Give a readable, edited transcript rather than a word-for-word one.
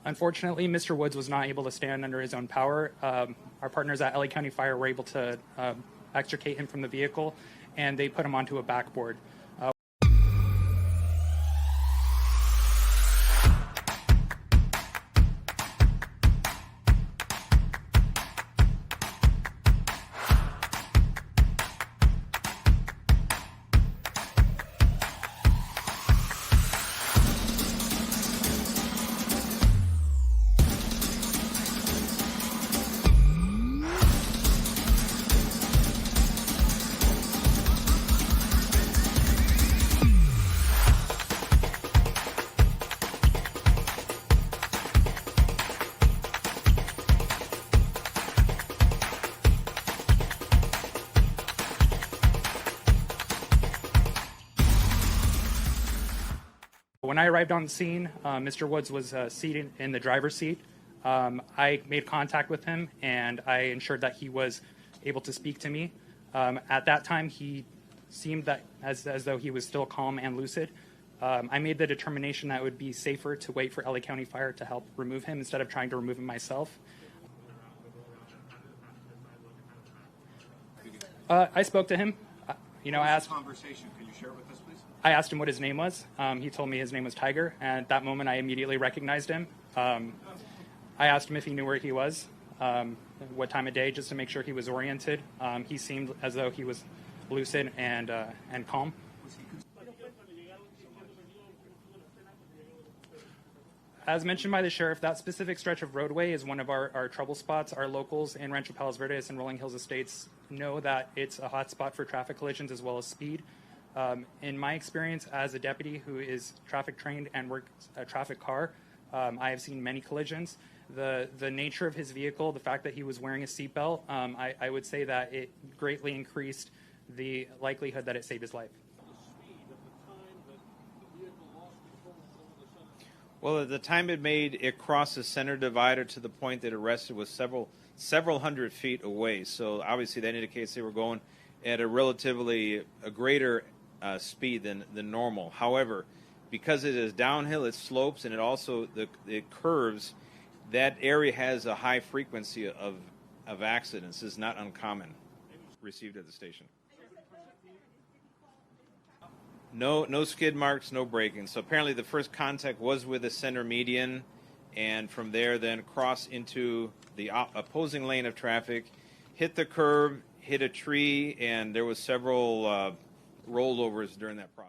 Unfortunately, Mr. Woods was not able to stand under his own power. Our partners at LA County Fire were able to extricate him from the vehicle, and they put him onto a backboard. When I arrived on the scene, Mr. Woods was seated in the driver's seat. I made contact with him, and I ensured that he was able to speak to me. At that time, he seemed that as though he was still calm and lucid. I made the determination that it would be safer to wait for LA County Fire to help remove him instead of trying to remove him myself. I spoke to him. I asked. Conversation. Can you share it with us, please? I asked him what his name was. He told me his name was Tiger, and at that moment I immediately recognized him. I asked him if he knew where he was, what time of day, just to make sure he was oriented. He seemed as though he was lucid and calm. As mentioned by the sheriff, that specific stretch of roadway is one of our trouble spots. Our locals in Rancho Palos Verdes and Rolling Hills Estates know that it's a hot spot for traffic collisions as well as speed. In my experience as a deputy who is traffic trained and works a traffic car, I have seen many collisions. The nature of his vehicle, the fact that he was wearing a seatbelt, I would say that it greatly increased the likelihood that it saved his life. Well, at the time it crossed the center divider to the point that it rested was several hundred feet away. So obviously that indicates they were going at a greater speed than normal. However, because it is downhill, it slopes, and it curves, that area has a high frequency of accidents. This is not uncommon. Received at the station. No skid marks, no braking. So apparently the first contact was with the center median, and from there then crossed into the opposing lane of traffic, hit the curb, hit a tree, and there was several rollovers during that process.